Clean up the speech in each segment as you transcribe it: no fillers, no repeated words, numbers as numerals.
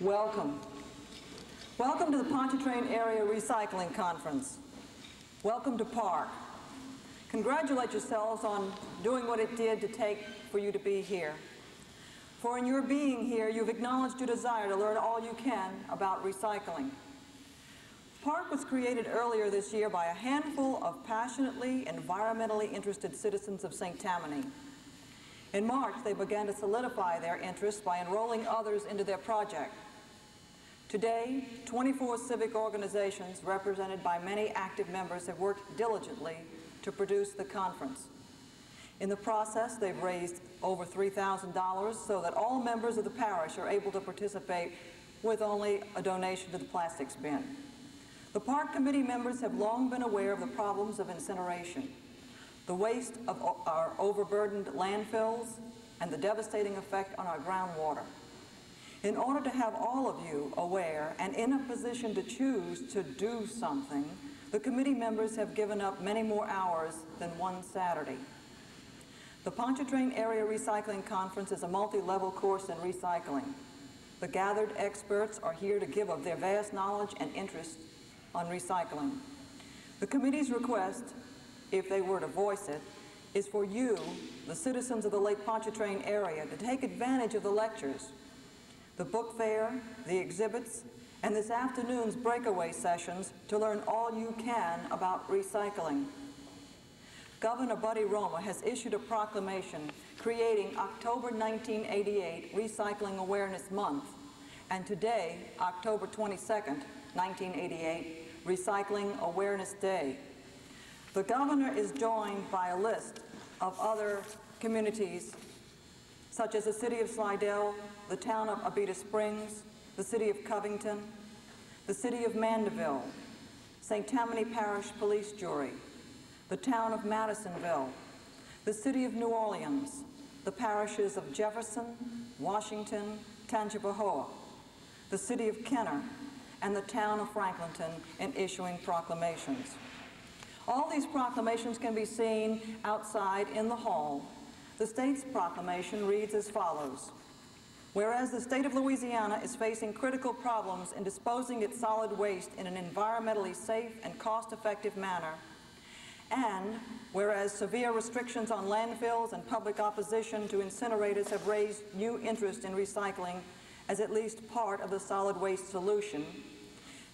Welcome. Welcome to the Pontchartrain Area Recycling Conference. Welcome to Park. Congratulate yourselves on doing what it did to take for you to be here. For in your being here, you've acknowledged your desire to learn all you can about recycling. Park was created earlier this year by a handful of passionately, environmentally interested citizens of St. Tammany. In March, they began to solidify their interest by enrolling others into their project. Today, 24 civic organizations represented by many active members have worked diligently to produce the conference. In the process, they've raised over $3,000 so that all members of the parish are able to participate with only a donation to the plastics bin. The Park Committee members have long been aware of the problems of incineration, the waste of our overburdened landfills, and the devastating effect on our groundwater. In order to have all of you aware and in a position to choose to do something, the committee members have given up many more hours than one Saturday. The Pontchartrain Area Recycling Conference is a multi-level course in recycling. The gathered experts are here to give of their vast knowledge and interest on recycling. The committee's request, if they were to voice it, is for you, the citizens of the Lake Pontchartrain area, to take advantage of the lectures, the book fair, the exhibits, and this afternoon's breakaway sessions to learn all you can about recycling. Governor Buddy Roma has issued a proclamation creating October 1988 Recycling Awareness Month, and today, October 22nd, 1988, Recycling Awareness Day. The governor is joined by a list of other communities such as the city of Slidell, the town of Abita Springs, the city of Covington, the city of Mandeville, St. Tammany Parish Police Jury, the town of Madisonville, the city of New Orleans, the parishes of Jefferson, Washington, Tangipahoa, the city of Kenner, and the town of Franklinton in issuing proclamations. All these proclamations can be seen outside in the hall. The state's proclamation reads as follows. Whereas the state of Louisiana is facing critical problems in disposing its solid waste in an environmentally safe and cost-effective manner, and whereas severe restrictions on landfills and public opposition to incinerators have raised new interest in recycling as at least part of the solid waste solution,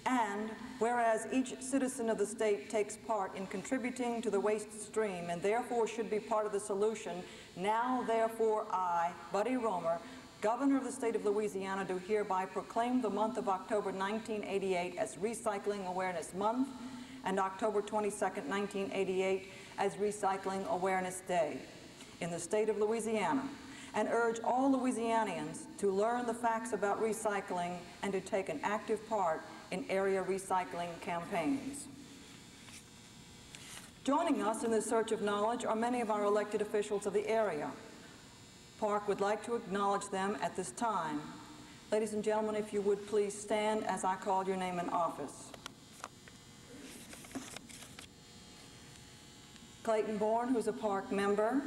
and whereas each citizen of the state takes part in contributing to the waste stream and therefore should be part of the solution, now therefore I, Buddy Romer, Governor of the state of Louisiana, do hereby proclaim the month of October 1988 as Recycling Awareness Month and October 22nd, 1988 as Recycling Awareness Day in the state of Louisiana, and urge all Louisianians to learn the facts about recycling and to take an active part in area recycling campaigns. Joining us in this search of knowledge are many of our elected officials of the area. Park would like to acknowledge them at this time. Ladies and gentlemen, if you would please stand as I call your name and office. Clayton Bourne, who's a Park member.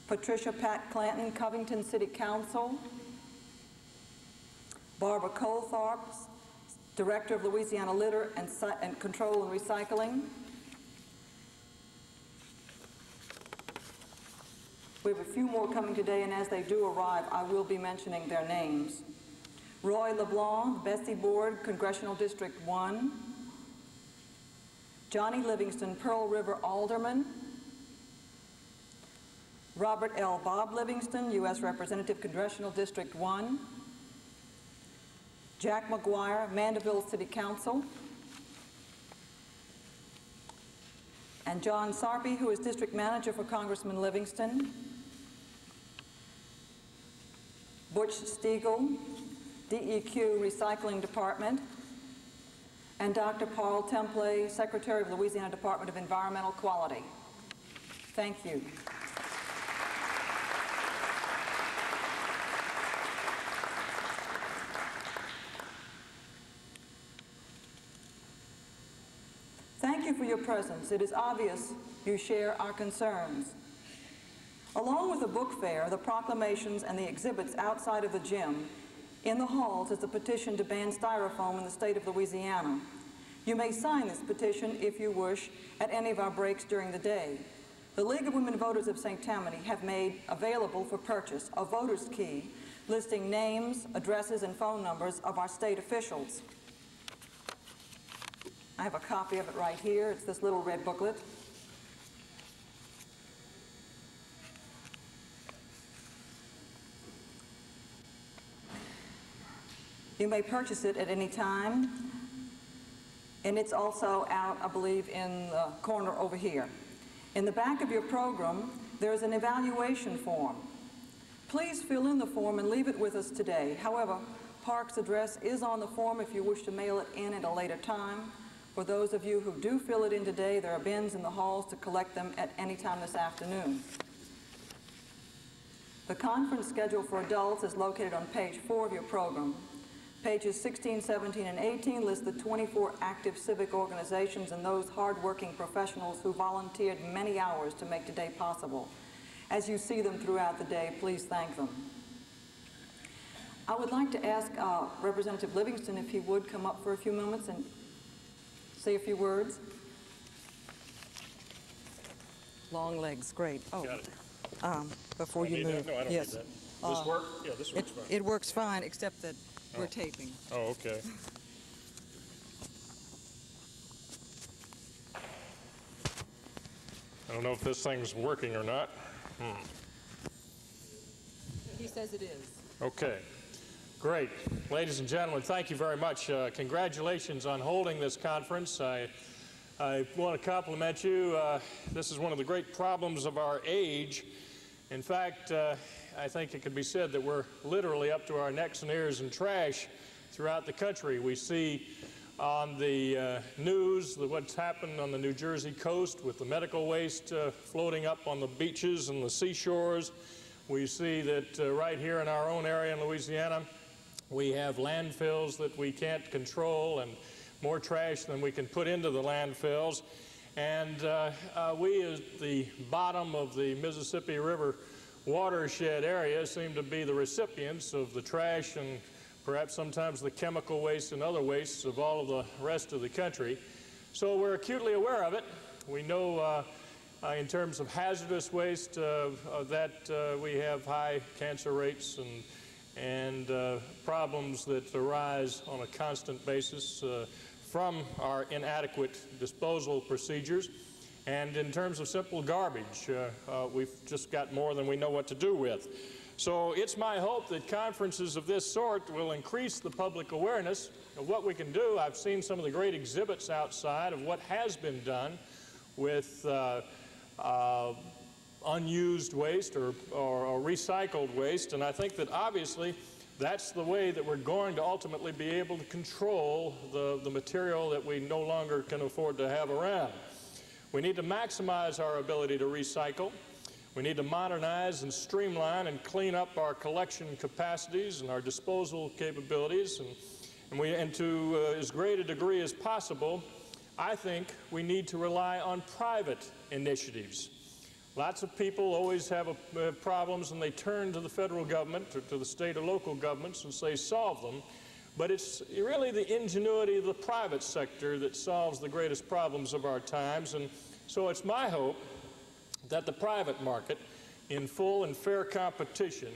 Patricia Pat Clanton, Covington City Council. Barbara Colthorpe, Director of Louisiana Litter and Control and Recycling. We have a few more coming today, and as they do arrive, I will be mentioning their names. Roy LeBlanc, Bessie Board, Congressional District 1. Johnny Livingston, Pearl River Alderman. Robert L. Bob Livingston, U.S. Representative, Congressional District 1. Jack McGuire, Mandeville City Council. And John Sarpy, who is District Manager for Congressman Livingston. Butch Stiegel, DEQ Recycling Department. And Dr. Paul Templet, Secretary of Louisiana Department of Environmental Quality. Thank you. Thank you for your presence. It is obvious you share our concerns. Along with the book fair, the proclamations, and the exhibits outside of the gym, In the halls is a petition to ban styrofoam in the state of Louisiana. You may sign this petition, if you wish, at any of our breaks during the day. The League of Women Voters of St. Tammany have made available for purchase a voter's key listing names, addresses, and phone numbers of our state officials. I have a copy of it right here. It's this little red booklet. You may purchase it at any time, and it's also out, I believe, in the corner over here. In the back of your program, there's an evaluation form. Please fill in the form and leave it with us today. However, Park's address is on the form if you wish to mail it in at a later time. For those of you who do fill it in today, there are bins in the halls to collect them at any time this afternoon. The conference schedule for adults is located on page 4 of your program. Pages 16, 17, and 18 list the 24 active civic organizations and those hard-working professionals who volunteered many hours to make today possible. As you see them throughout the day, please thank them. I would like to ask Representative Livingston if he would come up for a few moments and say a few words. Long legs, great. Oh, got it. Before you move. No, I don't yes. need that. Does this work? Yeah, this works fine. It works fine, except that we're taping. Oh, okay. I don't know if this thing's working or not. He says it is. Okay. Great. Ladies and gentlemen, thank you very much. Congratulations on holding this conference. I want to compliment you. This is one of the great problems of our age. In fact, I think it could be said that we're literally up to our necks and ears in trash throughout the country. We see on the news what's happened on the New Jersey coast with the medical waste floating up on the beaches and the seashores. We see that right here in our own area in Louisiana, we have landfills that we can't control and more trash than we can put into the landfills. And we, at the bottom of the Mississippi River watershed area, seem to be the recipients of the trash and perhaps sometimes the chemical waste and other wastes of all of the rest of the country. So we're acutely aware of it. We know in terms of hazardous waste that we have high cancer rates and problems that arise on a constant basis from our inadequate disposal procedures. And in terms of simple garbage, we've just got more than we know what to do with. So it's my hope that conferences of this sort will increase the public awareness of what we can do. I've seen some of the great exhibits outside of what has been done with unused waste or recycled waste, and I think that obviously that's the way that we're going to ultimately be able to control the material that we no longer can afford to have around. We need to maximize our ability to recycle. We need to modernize and streamline and clean up our collection capacities and our disposal capabilities, and to as great a degree as possible, I think we need to rely on private initiatives. Lots of people always have problems and they turn to the federal government or to the state or local governments and say solve them, but it's really the ingenuity of the private sector that solves the greatest problems of our times. And so it's my hope that the private market, in full and fair competition,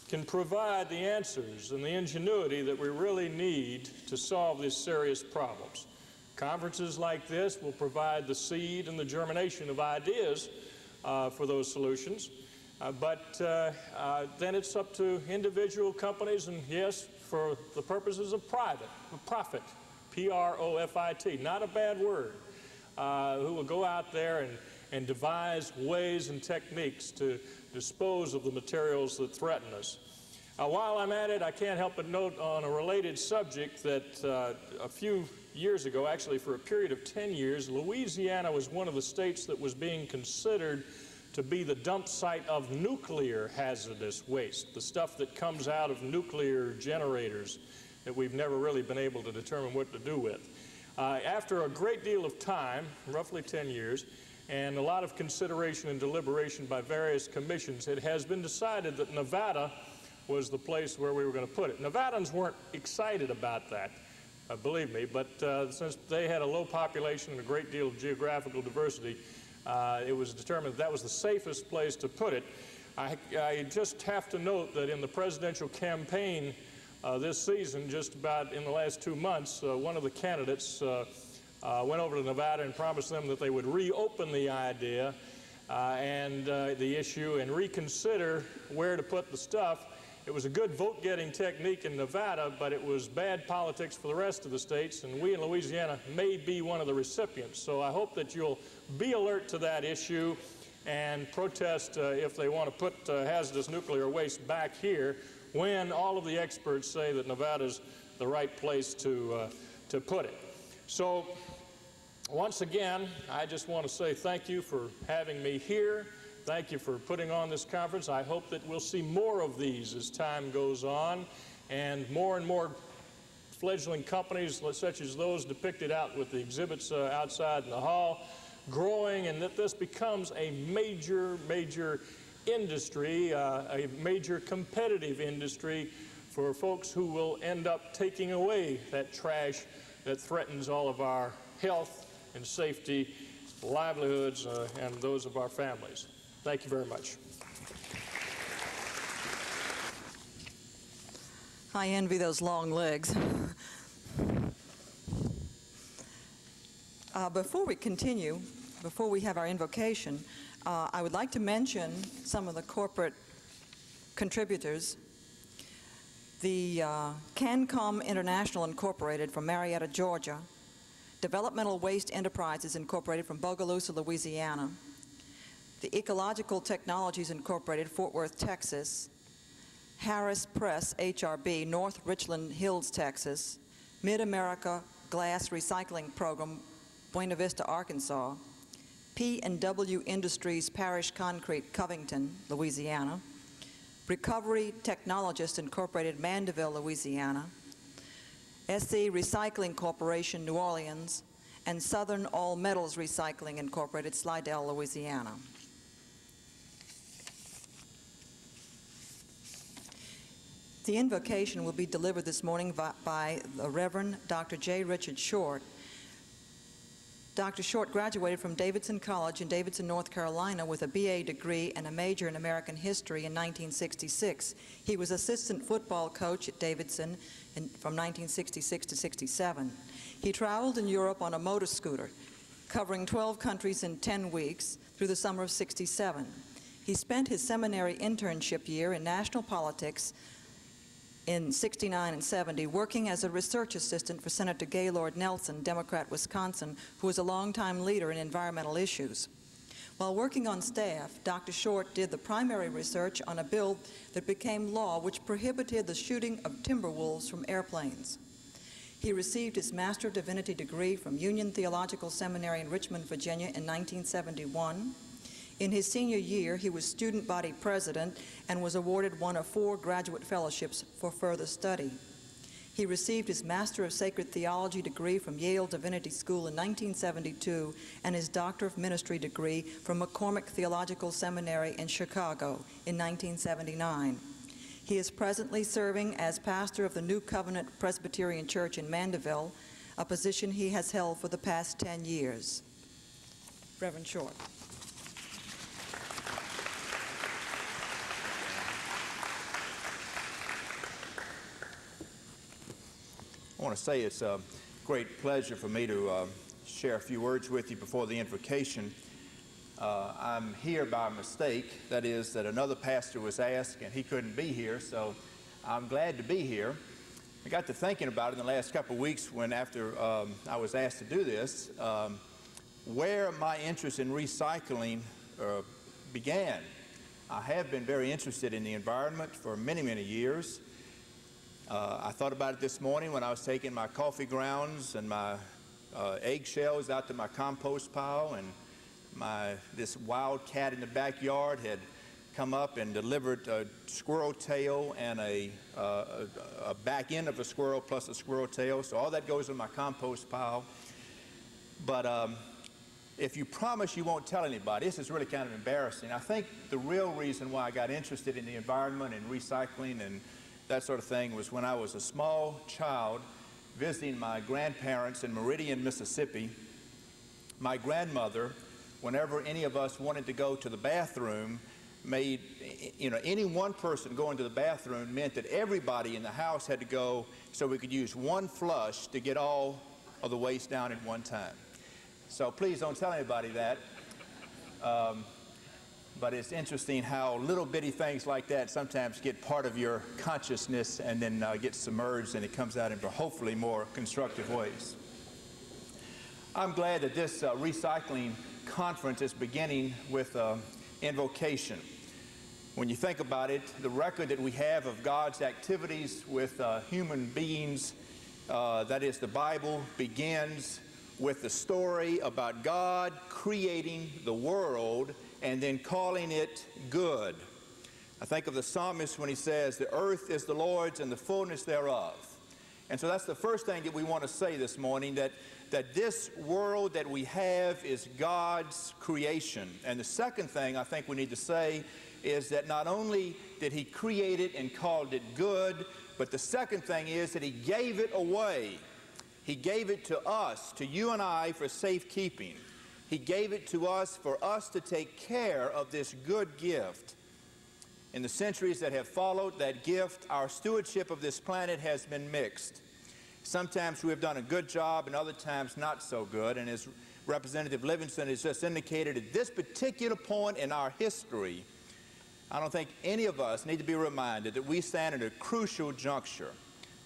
can provide the answers and the ingenuity that we really need to solve these serious problems. Conferences like this will provide the seed and the germination of ideas for those solutions, but then it's up to individual companies, and yes, for the purposes of profit, P-R-O-F-I-T, not a bad word, who will go out there and devise ways and techniques to dispose of the materials that threaten us. While I'm at it, I can't help but note on a related subject that a few years ago, actually for a period of 10 years, Louisiana was one of the states that was being considered to be the dump site of nuclear hazardous waste, the stuff that comes out of nuclear generators that we've never really been able to determine what to do with. After a great deal of time, roughly 10 years, and a lot of consideration and deliberation by various commissions, it has been decided that Nevada was the place where we were going to put it. Nevadans weren't excited about that, believe me, but since they had a low population and a great deal of geographical diversity, it was determined that was the safest place to put it. I just have to note that in the presidential campaign this season, just about in the last 2 months, one of the candidates went over to Nevada and promised them that they would reopen the idea and the issue and reconsider where to put the stuff. It was a good vote-getting technique in Nevada, but it was bad politics for the rest of the states, and we in Louisiana may be one of the recipients. So I hope that you'll be alert to that issue and protest if they want to put hazardous nuclear waste back here when all of the experts say that Nevada's the right place to put it. So once again, I just want to say thank you for having me here. Thank you for putting on this conference. I hope that we'll see more of these as time goes on, and more fledgling companies such as those depicted out with the exhibits outside in the hall growing, and that this becomes a major industry, a major competitive industry for folks who will end up taking away that trash that threatens all of our health and safety, livelihoods, and those of our families. Thank you very much. I envy those long legs. Before we continue, before we have our invocation, I would like to mention some of the corporate contributors. The CanCom International Incorporated from Marietta, Georgia, Developmental Waste Enterprises Incorporated from Bogalusa, Louisiana, the Ecological Technologies Incorporated, Fort Worth, Texas, Harris Press, HRB, North Richland Hills, Texas, Mid-America Glass Recycling Program, Buena Vista, Arkansas, P&W Industries Parish Concrete, Covington, Louisiana, Recovery Technologists Incorporated, Mandeville, Louisiana, SC Recycling Corporation, New Orleans, and Southern All Metals Recycling Incorporated, Slidell, Louisiana. The invocation will be delivered this morning by the Reverend Dr. J. Richard Short. Dr. Short graduated from Davidson College in Davidson, North Carolina with a BA degree and a major in American history in 1966. He was assistant football coach at Davidson from 1966 to 67. He traveled in Europe on a motor scooter, covering 12 countries in 10 weeks through the summer of 67. He spent his seminary internship year in national politics in 69 and 70, working as a research assistant for Senator Gaylord Nelson, Democrat, Wisconsin, who was a longtime leader in environmental issues. While working on staff, Dr. Short did the primary research on a bill that became law which prohibited the shooting of timber wolves from airplanes. He received his Master of Divinity degree from Union Theological Seminary in Richmond, Virginia in 1971. In his senior year, he was student body president and was awarded one of 4 graduate fellowships for further study. He received his Master of Sacred Theology degree from Yale Divinity School in 1972 and his Doctor of Ministry degree from McCormick Theological Seminary in Chicago in 1979. He is presently serving as pastor of the New Covenant Presbyterian Church in Mandeville, a position he has held for the past 10 years. Reverend Short. I want to say it's a great pleasure for me to share a few words with you before the invocation. I'm here by mistake. That is, that another pastor was asked and he couldn't be here, so I'm glad to be here. I got to thinking about it in the last couple of weeks when after I was asked to do this, where my interest in recycling began. I have been very interested in the environment for many, many years. I thought about it this morning when I was taking my coffee grounds and my eggshells out to my compost pile, and this wild cat in the backyard had come up and delivered a squirrel tail and a back end of a squirrel plus a squirrel tail. So all that goes in my compost pile. But if you promise you won't tell anybody, this is really kind of embarrassing. I think the real reason why I got interested in the environment and recycling and that sort of thing was when I was a small child visiting my grandparents in Meridian, Mississippi. My grandmother, whenever any of us wanted to go to the bathroom, made, any one person going to the bathroom meant that everybody in the house had to go so we could use one flush to get all of the waste down at one time. So please don't tell anybody that. But it's interesting how little bitty things like that sometimes get part of your consciousness and then get submerged, and it comes out in hopefully more constructive ways. I'm glad that this recycling conference is beginning with invocation. When you think about it, the record that we have of God's activities with human beings, that is the Bible, begins with the story about God creating the world and then calling it good. I think of the psalmist when he says, "The earth is the Lord's and the fullness thereof." And so that's the first thing that we want to say this morning, that this world that we have is God's creation. And the second thing I think we need to say is that not only did he create it and called it good, but the second thing is that he gave it away. He gave it to us, to you and I, for safekeeping. He gave it to us for us to take care of this good gift. In the centuries that have followed that gift, our stewardship of this planet has been mixed. Sometimes we have done a good job and other times not so good. And as Representative Livingston has just indicated, at this particular point in our history, I don't think any of us need to be reminded that we stand at a crucial juncture.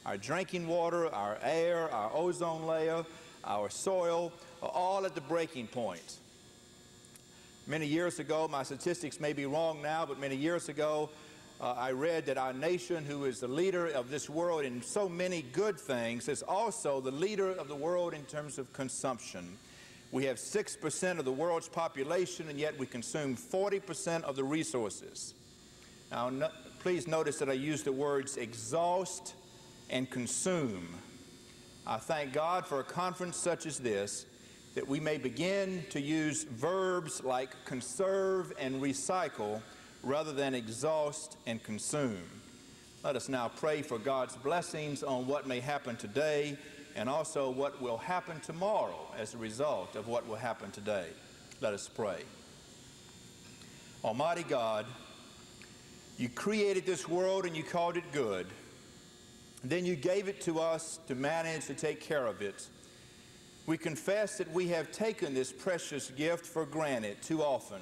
Our drinking water, our air, our ozone layer, our soil are all at the breaking point. Many years ago, my statistics may be wrong now, but many years ago, I read that our nation, who is the leader of this world in so many good things, is also the leader of the world in terms of consumption. We have 6% of the world's population, and yet we consume 40% of the resources. Now, please notice that I use the words exhaust and consume. I thank God for a conference such as this, that we may begin to use verbs like conserve and recycle rather than exhaust and consume. Let us now pray for God's blessings on what may happen today and also what will happen tomorrow as a result of what will happen today. Let us pray. Almighty God, you created this world and you called it good. Then you gave it to us to manage, to take care of it. We confess that we have taken this precious gift for granted too often.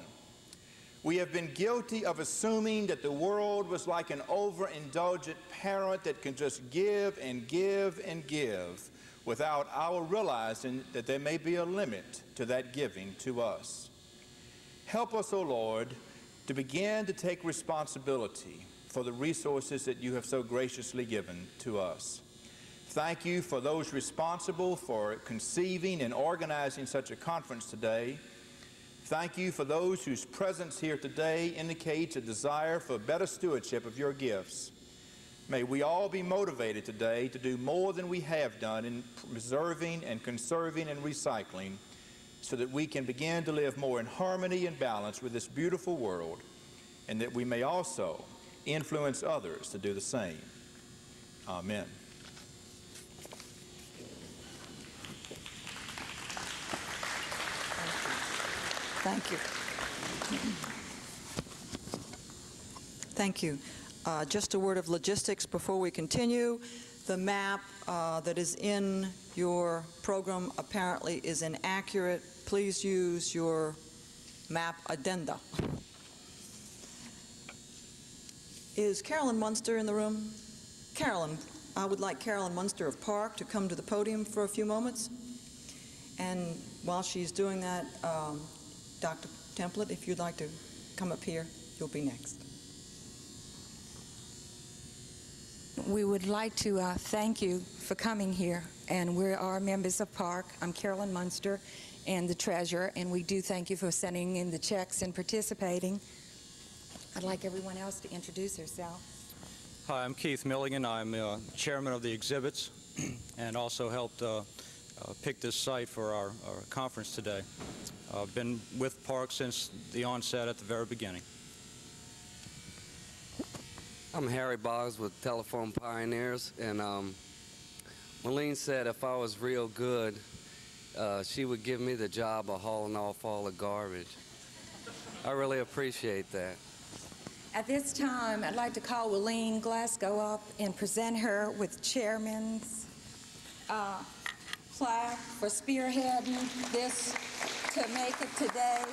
We have been guilty of assuming that the world was like an overindulgent parent that can just give and give and give without our realizing that there may be a limit to that giving to us. Help us, O Lord, to begin to take responsibility for the resources that you have so graciously given to us. Thank you for those responsible for conceiving and organizing such a conference today. Thank you for those whose presence here today indicates a desire for better stewardship of your gifts. May we all be motivated today to do more than we have done in preserving and conserving and recycling, so that we can begin to live more in harmony and balance with this beautiful world, and that we may also influence others to do the same. Amen. Thank you. Thank you. Just a word of logistics before we continue. The map that is in your program apparently is inaccurate. Please use your map addenda. Is Carolyn Munster in the room? Carolyn, I would like Carolyn Munster of Park to come to the podium for a few moments. And while she's doing that, Dr. Templet, if you'd like to come up here, you'll be next. We would like to thank you for coming here, and we are members of Park. I'm Carolyn Munster and the treasurer, and we do thank you for sending in the checks and participating. I'd like everyone else to introduce herself. Hi, I'm Keith Milligan. I'm chairman of the exhibits and also helped picked this site for our conference today. I've been with Park since the onset at the very beginning. I'm Harry Boggs with Telephone Pioneers, and Malene said if I was real good, she would give me the job of hauling off all the garbage. I really appreciate that. At this time, I'd like to call Walene Glasgow up and present her with Chairman's plaque for spearheading this to make it today.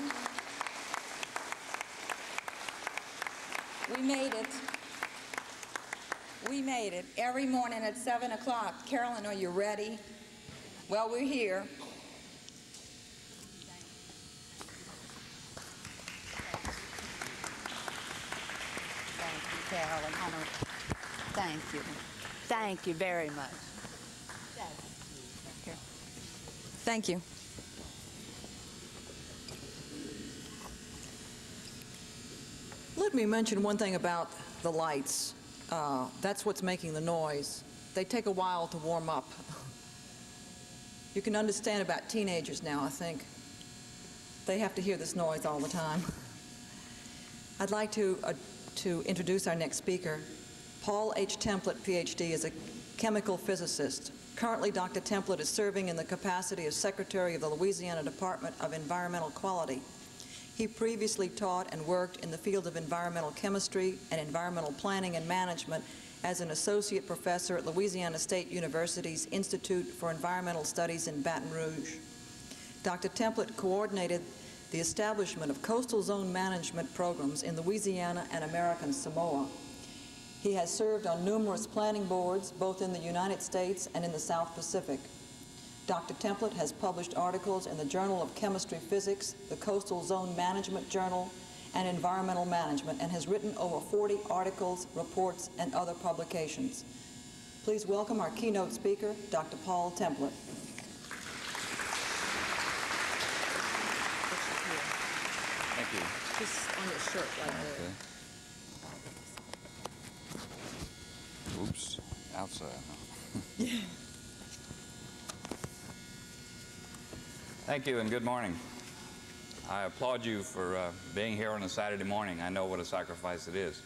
We made it. We made it every morning at 7 o'clock. Carolyn, are you ready? Well, we're here. Thank you, Carolyn. Thank you. Thank you very much. Thank you. Let me mention one thing about the lights. That's what's making the noise. They take a while to warm up. You can understand about teenagers now, I think. They have to hear this noise all the time. I'd like to introduce our next speaker. Paul H. Templet, PhD, is a chemical physicist. Currently, Dr. Templet is serving in the capacity of Secretary of the Louisiana Department of Environmental Quality. He previously taught and worked in the field of environmental chemistry and environmental planning and management as an associate professor at Louisiana State University's Institute for Environmental Studies in Baton Rouge. Dr. Templet coordinated the establishment of coastal zone management programs in Louisiana and American Samoa. He has served on numerous planning boards, both in the United States and in the South Pacific. Dr. Templet has published articles in the Journal of Chemistry Physics, the Coastal Zone Management Journal, and Environmental Management, and has written over 40 articles, reports, and other publications. Please welcome our keynote speaker, Dr. Paul Templet. Thank you. Just on your shirt right there. Oops, outside. Yeah. Thank you and good morning. I applaud you for being here on a Saturday morning. I know what a sacrifice it is.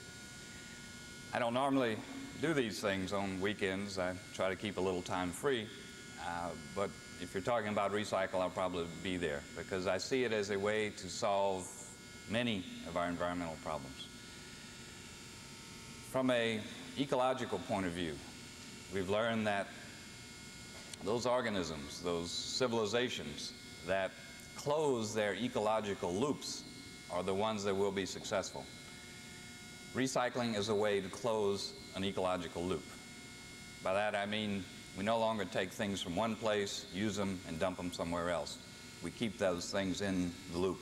I don't normally do these things on weekends. I try to keep a little time free. But if you're talking about recycle, I'll probably be there because I see it as a way to solve many of our environmental problems. From an ecological point of view, we've learned that those organisms, those civilizations that close their ecological loops are the ones that will be successful. Recycling is a way to close an ecological loop. By that I mean we no longer take things from one place, use them, and dump them somewhere else. We keep those things in the loop.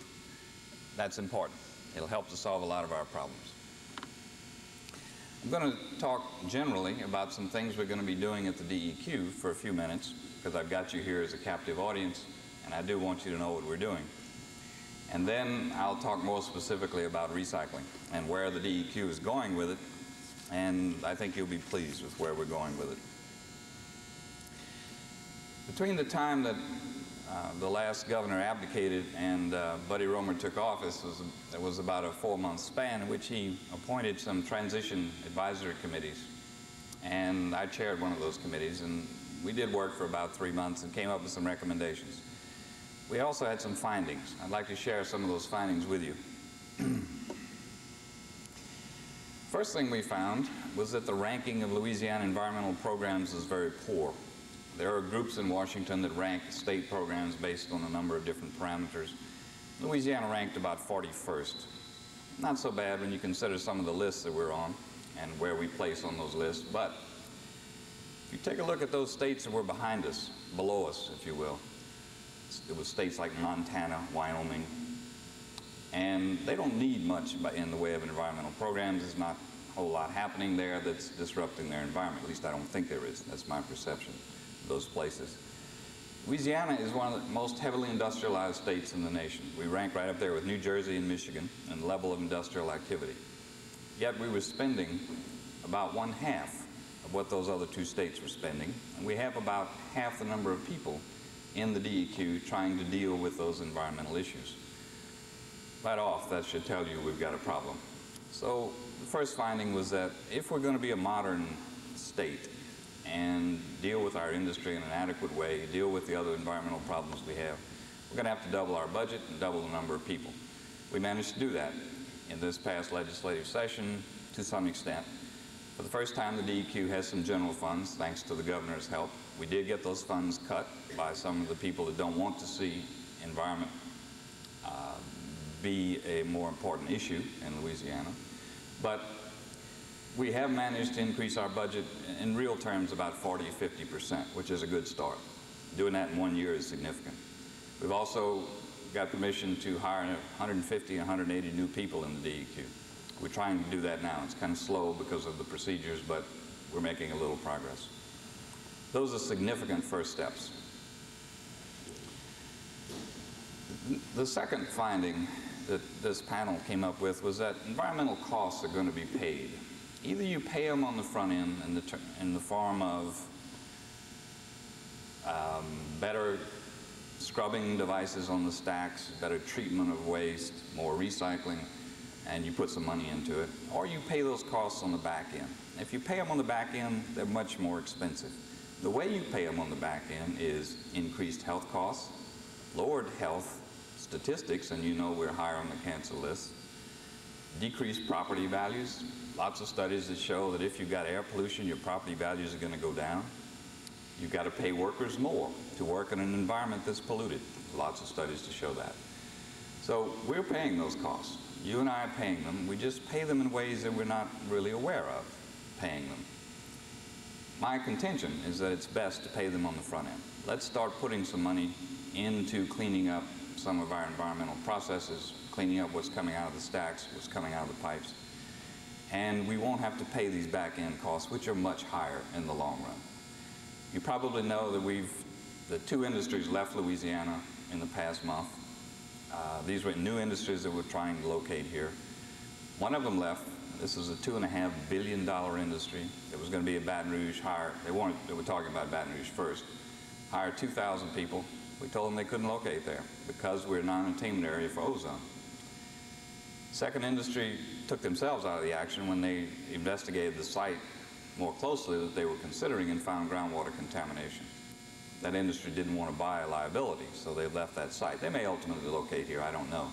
That's important. It'll help to solve a lot of our problems. I'm going to talk generally about some things we're going to be doing at the DEQ for a few minutes because I've got you here as a captive audience and I do want you to know what we're doing. And then I'll talk more specifically about recycling and where the DEQ is going with it, and I think you'll be pleased with where we're going with it. Between the time that the last governor abdicated and Buddy Roemer took office, there was about a 4-month span in which he appointed some transition advisory committees. And I chaired one of those committees, and we did work for about 3 months and came up with some recommendations. We also had some findings. I'd like to share some of those findings with you. First thing we found was that the ranking of Louisiana environmental programs is very poor. There are groups in Washington that rank state programs based on a number of different parameters. Louisiana ranked about 41st. Not so bad when you consider some of the lists that we're on and where we place on those lists, but if you take a look at those states that were behind us, below us, if you will, it was states like Montana, Wyoming, and they don't need much in the way of environmental programs. There's not a whole lot happening there that's disrupting their environment. At least I don't think there is. That's my perception of those places. Louisiana is one of the most heavily industrialized states in the nation. We rank right up there with New Jersey and Michigan in the level of industrial activity. Yet we were spending about 1/2 of what those other two states were spending, and we have about half the number of people in the DEQ trying to deal with those environmental issues. Right off, that should tell you we've got a problem. So the first finding was that if we're going to be a modern state and deal with our industry in an adequate way, deal with the other environmental problems we have, we're going to have to double our budget and double the number of people. We managed to do that in this past legislative session to some extent. For the first time, the DEQ has some general funds, thanks to the governor's help. We did get those funds cut by some of the people that don't want to see environment be a more important issue in Louisiana. But we have managed to increase our budget in real terms about 40 to 50%, which is a good start. Doing that in 1 year is significant. We've also got permission to hire 150 and 180 new people in the DEQ. We're trying to do that now. It's kind of slow because of the procedures, but we're making a little progress. Those are significant first steps. The second finding that this panel came up with was that environmental costs are going to be paid. Either you pay them on the front end in the form of better scrubbing devices on the stacks, better treatment of waste, more recycling, and you put some money into it, or you pay those costs on the back end. If you pay them on the back end, they're much more expensive. The way you pay them on the back end is increased health costs, lowered health statistics, and you know we're higher on the cancer list, decreased property values. Lots of studies that show that if you've got air pollution, your property values are going to go down. You've got to pay workers more to work in an environment that's polluted. Lots of studies to show that. So we're paying those costs. You and I are paying them. We just pay them in ways that we're not really aware of paying them. My contention is that it's best to pay them on the front end. Let's start putting some money into cleaning up some of our environmental processes, cleaning up what's coming out of the stacks, what's coming out of the pipes. And we won't have to pay these back-end costs, which are much higher in the long run. You probably know that the two industries left Louisiana in the past month. These were new industries that we're trying to locate here. One of them left. This is a $2.5 billion industry. It was going to be in Baton Rouge. They were talking about Baton Rouge first. Hire 2,000 people. We told them they couldn't locate there because we're a non-attainment area for ozone. Second industry took themselves out of the action when they investigated the site more closely that they were considering and found groundwater contamination. That industry didn't want to buy a liability, so they left that site. They may ultimately locate here, I don't know,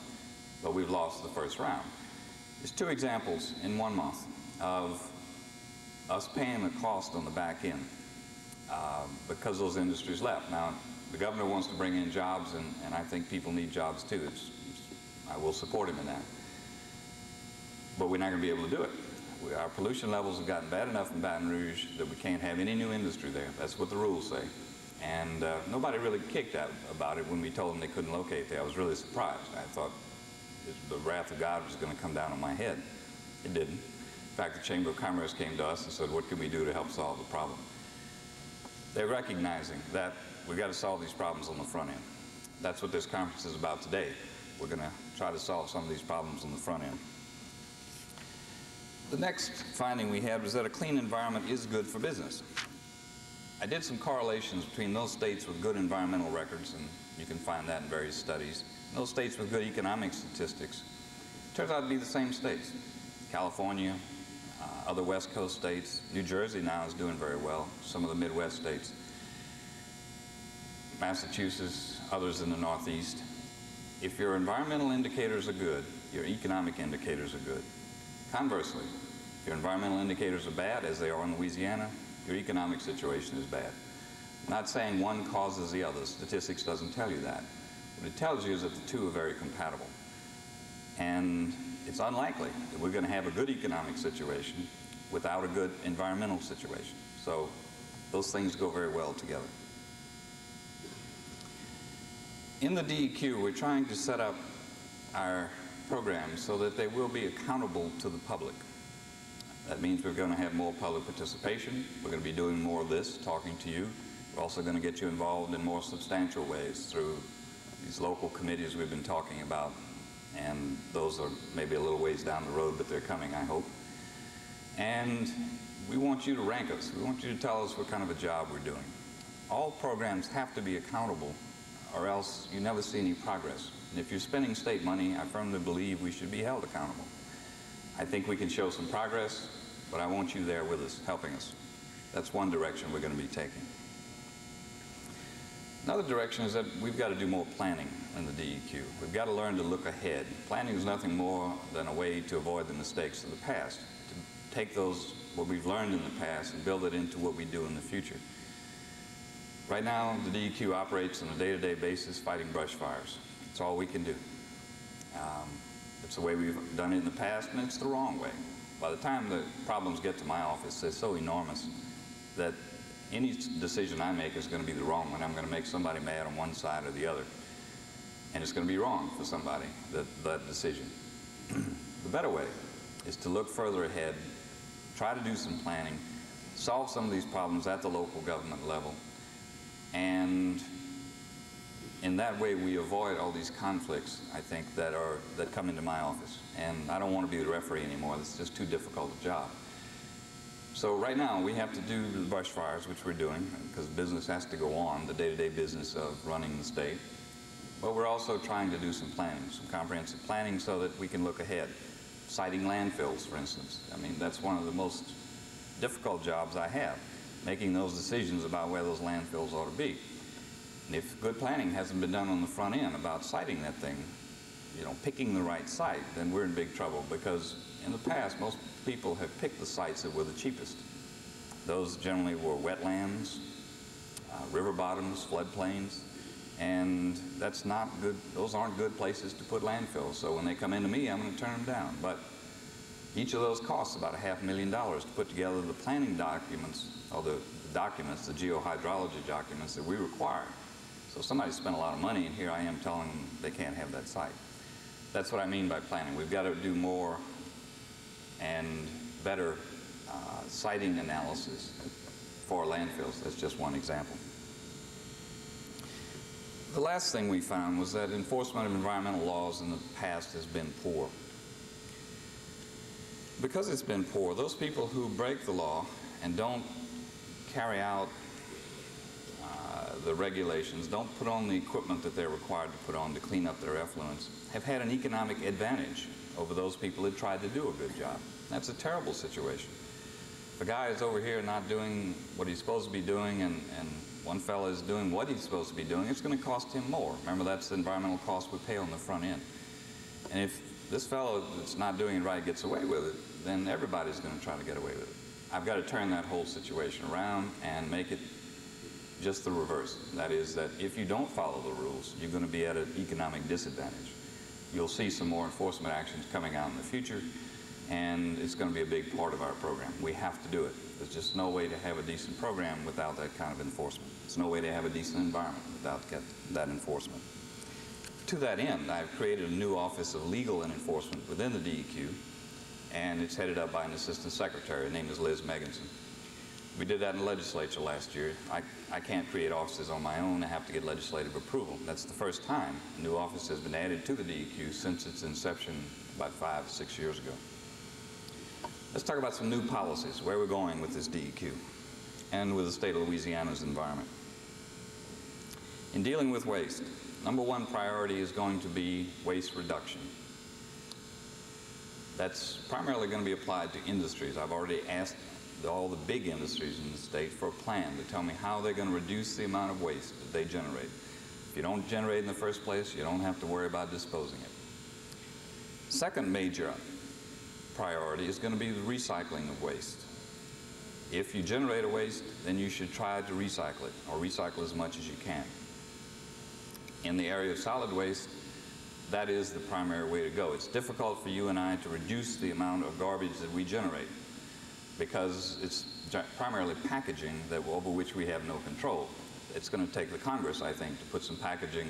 but we've lost the first round. There's two examples in 1 month of us paying the cost on the back end because those industries left. Now, the governor wants to bring in jobs, and I think people need jobs too. I will support him in that. But we're not going to be able to do it. Our pollution levels have gotten bad enough in Baton Rouge that we can't have any new industry there. That's what the rules say. And nobody really kicked out about it when we told them they couldn't locate there. I was really surprised. I thought the wrath of God was going to come down on my head. It didn't. In fact, the Chamber of Commerce came to us and said, what can we do to help solve the problem? They're recognizing that we've got to solve these problems on the front end. That's what this conference is about today. We're going to try to solve some of these problems on the front end. The next finding we had was that a clean environment is good for business. I did some correlations between those states with good environmental records, and you can find that in various studies, and those states with good economic statistics. It turns out to be the same states. California, other West Coast states, New Jersey now is doing very well, some of the Midwest states, Massachusetts, others in the Northeast. If your environmental indicators are good, your economic indicators are good. Conversely, if your environmental indicators are bad, as they are in Louisiana, your economic situation is bad. I'm not saying one causes the other. Statistics doesn't tell you that. What it tells you is that the two are very compatible. And it's unlikely that we're going to have a good economic situation without a good environmental situation. So those things go very well together. In the DEQ, we're trying to set up our programs so that they will be accountable to the public. That means we're going to have more public participation. We're going to be doing more of this, talking to you. We're also going to get you involved in more substantial ways through these local committees we've been talking about. And those are maybe a little ways down the road, but they're coming, I hope. And we want you to rank us. We want you to tell us what kind of a job we're doing. All programs have to be accountable or else you never see any progress. And if you're spending state money, I firmly believe we should be held accountable. I think we can show some progress, but I want you there with us, helping us. That's one direction we're going to be taking. Another direction is that we've got to do more planning in the DEQ. We've got to learn to look ahead. Planning is nothing more than a way to avoid the mistakes of the past, to take what we've learned in the past and build it into what we do in the future. Right now, the DEQ operates on a day-to-day basis fighting brush fires. That's all we can do. It's the way we've done it in the past, and it's the wrong way. By the time the problems get to my office, they're so enormous that any decision I make is going to be the wrong one. I'm going to make somebody mad on one side or the other. And it's going to be wrong for somebody, that decision. The better way is to look further ahead, try to do some planning, solve some of these problems at the local government level, and in that way we avoid all these conflicts, I think, that come into my office. And I don't want to be the referee anymore. It's just too difficult a job. So right now we have to do the brush fires, which we're doing, because business has to go on, the day-to-day business of running the state. But we're also trying to do some planning, some comprehensive planning, so that we can look ahead. Siting landfills, for instance. I mean, that's one of the most difficult jobs I have, making those decisions about where those landfills ought to be. And if good planning hasn't been done on the front end about siting that thing, picking the right site, then we're in big trouble, because in the past, most people have picked the sites that were the cheapest. Those generally were wetlands, river bottoms, floodplains, and that's not good. Those aren't good places to put landfills. So when they come into me, I'm going to turn them down. But each of those costs about $500,000 to put together the planning documents, or the geohydrology documents that we require. So somebody spent a lot of money, and here I am telling them they can't have that site. That's what I mean by planning. We've got to do more and better siting analysis for landfills. That's just one example. The last thing we found was that enforcement of environmental laws in the past has been poor. Because it's been poor, those people who break the law and don't carry out the regulations, don't put on the equipment that they're required to put on to clean up their effluents, have had an economic advantage over those people who tried to do a good job. That's a terrible situation. If a guy is over here not doing what he's supposed to be doing, and one fellow is doing what he's supposed to be doing, it's going to cost him more. Remember, that's the environmental cost we pay on the front end. And if this fellow that's not doing it right gets away with it, then everybody's going to try to get away with it. I've got to turn that whole situation around and make it just the reverse. That is, that if you don't follow the rules, you're going to be at an economic disadvantage. You'll see some more enforcement actions coming out in the future, and it's going to be a big part of our program. We have to do it. There's just no way to have a decent program without that kind of enforcement. There's no way to have a decent environment without that enforcement. To that end, I've created a new Office of Legal and Enforcement within the DEQ, and it's headed up by an assistant secretary. Her name is Liz Megginson. We did that in the legislature last year. I can't create offices on my own. I have to get legislative approval. That's the first time a new office has been added to the DEQ since its inception about 5 or 6 years ago. Let's talk about some new policies, where we're going with this DEQ and with the state of Louisiana's environment. In dealing with waste, number one priority is going to be waste reduction. That's primarily going to be applied to industries. I've already asked all the big industries in the state for a plan to tell me how they're going to reduce the amount of waste that they generate. If you don't generate it in the first place, you don't have to worry about disposing it. Second major priority is going to be the recycling of waste. If you generate a waste, then you should try to recycle it, or recycle as much as you can. In the area of solid waste, that is the primary way to go. It's difficult for you and I to reduce the amount of garbage that we generate, because it's primarily packaging over which we have no control. It's going to take the Congress, I think, to put some packaging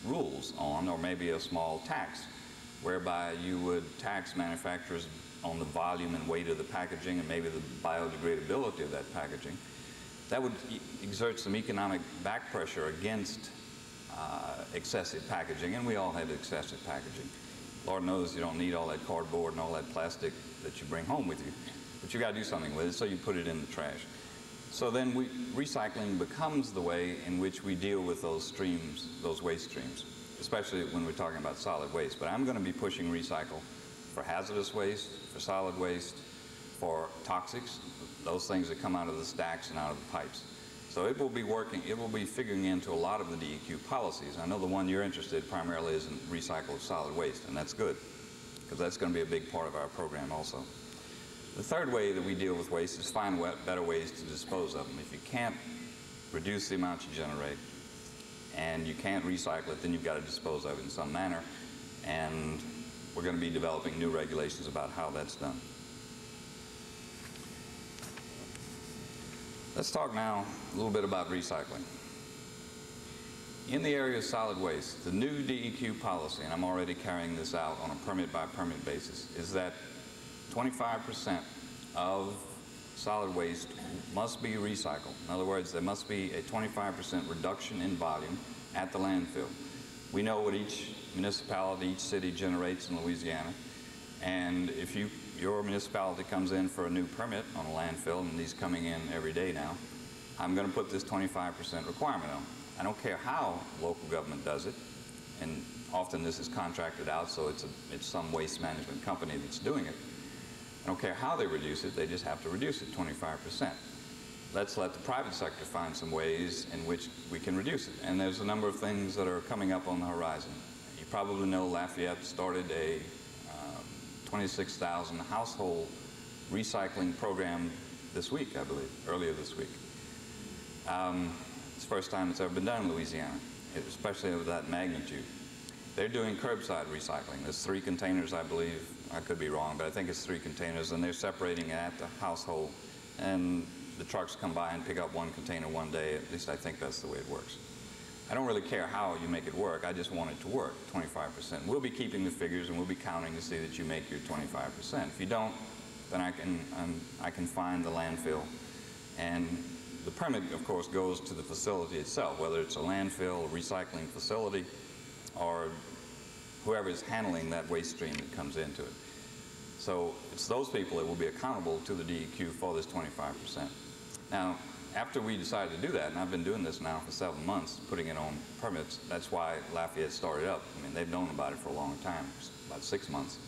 rules on, or maybe a small tax, whereby you would tax manufacturers on the volume and weight of the packaging and maybe the biodegradability of that packaging. That would exert some economic back pressure against excessive packaging, and we all have excessive packaging. Lord knows you don't need all that cardboard and all that plastic that you bring home with you. But you got to do something with it, so you put it in the trash. So then recycling becomes the way in which we deal with those streams, those waste streams, especially when we're talking about solid waste. But I'm going to be pushing recycle for hazardous waste, for solid waste, for toxics, those things that come out of the stacks and out of the pipes. So it will be working, it will be figuring into a lot of the DEQ policies. I know the one you're interested in primarily is in recycled solid waste, and that's good, because that's going to be a big part of our program also. The third way that we deal with waste is find better ways to dispose of them. If you can't reduce the amount you generate and you can't recycle it, then you've got to dispose of it in some manner. And we're going to be developing new regulations about how that's done. Let's talk now a little bit about recycling. In the area of solid waste, the new DEQ policy, and I'm already carrying this out on a permit-by-permit basis, is that 25% of solid waste must be recycled. In other words, there must be a 25% reduction in volume at the landfill. We know what each municipality, each city generates in Louisiana, and if your municipality comes in for a new permit on a landfill, and these coming in every day now, I'm going to put this 25% requirement on. I don't care how local government does it, and often this is contracted out, so it's some waste management company that's doing it. I don't care how they reduce it, they just have to reduce it 25%. Let's let the private sector find some ways in which we can reduce it. And there's a number of things that are coming up on the horizon. You probably know Lafayette started a 26,000 household recycling program this week, I believe, earlier this week. It's the first time it's ever been done in Louisiana, especially of that magnitude. They're doing curbside recycling. There's 3 containers, I believe. I could be wrong, but I think it's 3 containers, and they're separating it at the household, and the trucks come by and pick up 1 container one day. At least I think that's the way it works. I don't really care how you make it work. I just want it to work, 25%. We'll be keeping the figures, and we'll be counting to see that you make your 25%. If you don't, then I can find the landfill. And the permit, of course, goes to the facility itself, whether it's a landfill, a recycling facility, or whoever is handling that waste stream that comes into it. So it's those people that will be accountable to the DEQ for this 25%. Now, after we decided to do that, and I've been doing this now for 7 months, putting it on permits, that's why Lafayette started up. I mean, they've known about it for a long time, about 6 months.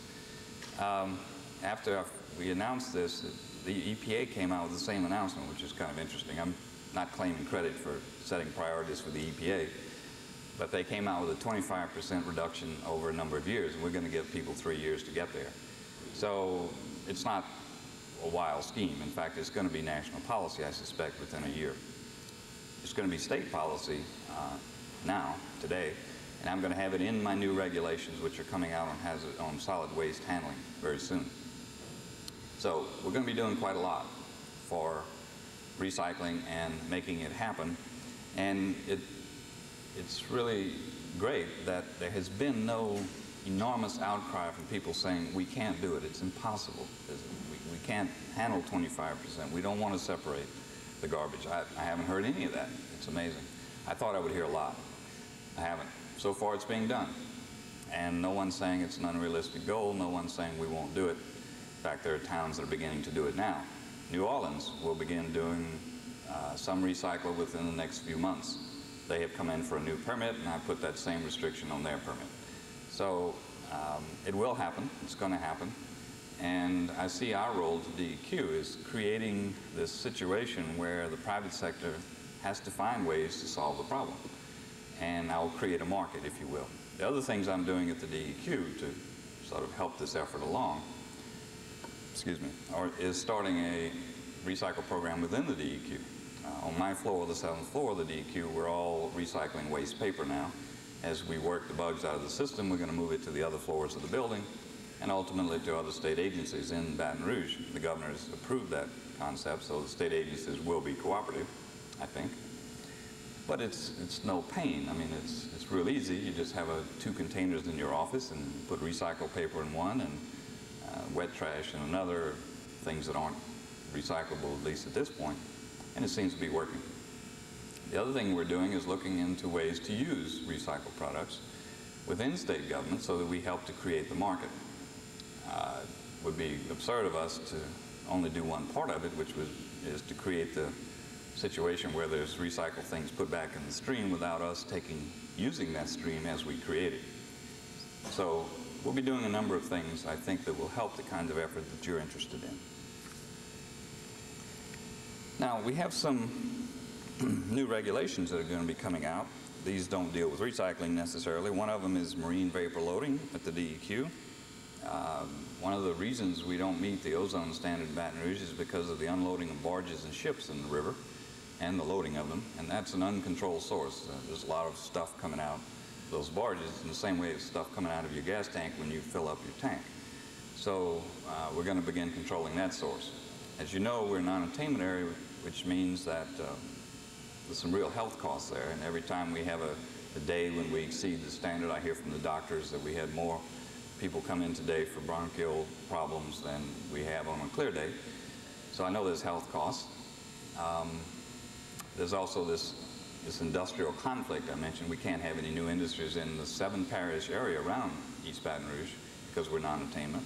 After we announced this, the EPA came out with the same announcement, which is kind of interesting. I'm not claiming credit for setting priorities for the EPA, but they came out with a 25% reduction over a number of years, and we're going to give people 3 years to get there. So it's not a wild scheme. In fact, it's going to be national policy, I suspect, within a year. It's going to be state policy now, today, and I'm going to have it in my new regulations, which are coming out on solid waste handling very soon. So we're going to be doing quite a lot for recycling and making it happen, and it's really great that there has been no enormous outcry from people saying we can't do it, it's impossible. We can't handle 25%. We don't want to separate the garbage. I haven't heard any of that. It's amazing. I thought I would hear a lot. I haven't. So far it's being done. And no one's saying it's an unrealistic goal. No one's saying we won't do it. In fact, there are towns that are beginning to do it now. New Orleans will begin doing some recycle within the next few months. They have come in for a new permit, and I put that same restriction on their permit. So it will happen. It's going to happen. And I see our role to DEQ is creating this situation where the private sector has to find ways to solve the problem. And I'll create a market, if you will. The other things I'm doing at the DEQ to sort of help this effort along, is starting a recycle program within the DEQ. On my floor, the 7th floor of the DEQ, we're all recycling waste paper now. As we work the bugs out of the system, we're going to move it to the other floors of the building and ultimately to other state agencies in Baton Rouge. The governor has approved that concept, so the state agencies will be cooperative, I think. But it's no pain. I mean, it's real easy. You just have 2 containers in your office and put recycled paper in one and wet trash in another, things that aren't recyclable, at least at this point, and it seems to be working. The other thing we're doing is looking into ways to use recycled products within state government so that we help to create the market. It would be absurd of us to only do one part of it, which is to create the situation where there's recycled things put back in the stream without us using that stream as we created. So we'll be doing a number of things, I think, that will help the kinds of effort that you're interested in. Now, we have some new regulations that are going to be coming out. These don't deal with recycling necessarily. One of them is marine vapor loading at the DEQ. One of the reasons we don't meet the ozone standard in Baton Rouge is because of the unloading of barges and ships in the river and the loading of them, and that's an uncontrolled source. There's a lot of stuff coming out of those barges in the same way as stuff coming out of your gas tank when you fill up your tank. So we're going to begin controlling that source. As you know, we're a non-attainment area, which means that there's some real health costs there, and every time we have a day when we exceed the standard, I hear from the doctors that we had more people come in today for bronchial problems than we have on a clear day. So I know there's health costs. There's also this industrial conflict I mentioned. We can't have any new industries in the 7-parish area around East Baton Rouge because we're non-attainment.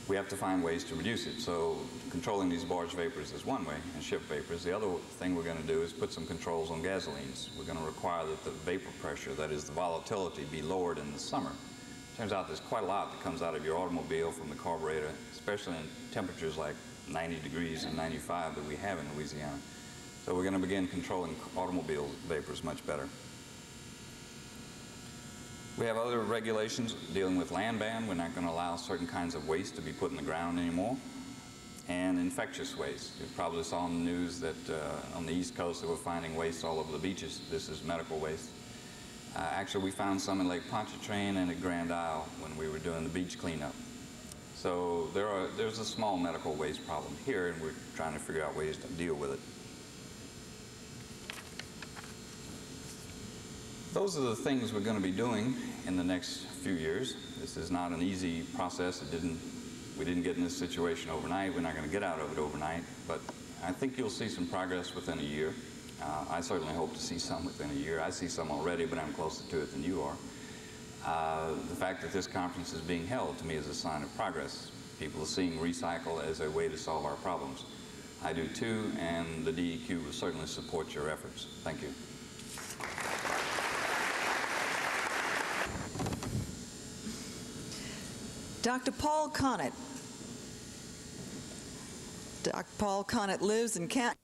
We have to find ways to reduce it. So controlling these barge vapors is one way, and ship vapors. The other thing we're going to do is put some controls on gasolines. We're going to require that the vapor pressure, that is the volatility, be lowered in the summer. Turns out there's quite a lot that comes out of your automobile from the carburetor, especially in temperatures like 90 degrees and 95 that we have in Louisiana. So we're going to begin controlling automobile vapors much better. We have other regulations dealing with land ban. We're not going to allow certain kinds of waste to be put in the ground anymore. And infectious waste. You probably saw in the news that on the East Coast they were finding waste all over the beaches. This is medical waste. Actually, we found some in Lake Pontchartrain and at Grand Isle when we were doing the beach cleanup. So there's a small medical waste problem here, and we're trying to figure out ways to deal with it. Those are the things we're going to be doing in the next few years. This is not an easy process. We didn't get in this situation overnight. We're not going to get out of it overnight, but I think you'll see some progress within a year. I certainly hope to see some within a year. I see some already, but I'm closer to it than you are. The fact that this conference is being held to me is a sign of progress. People are seeing recycle as a way to solve our problems. I do too, and the DEQ will certainly support your efforts. Thank you. Dr. Paul Keynote. Dr. Paul Keynote lives in Canton.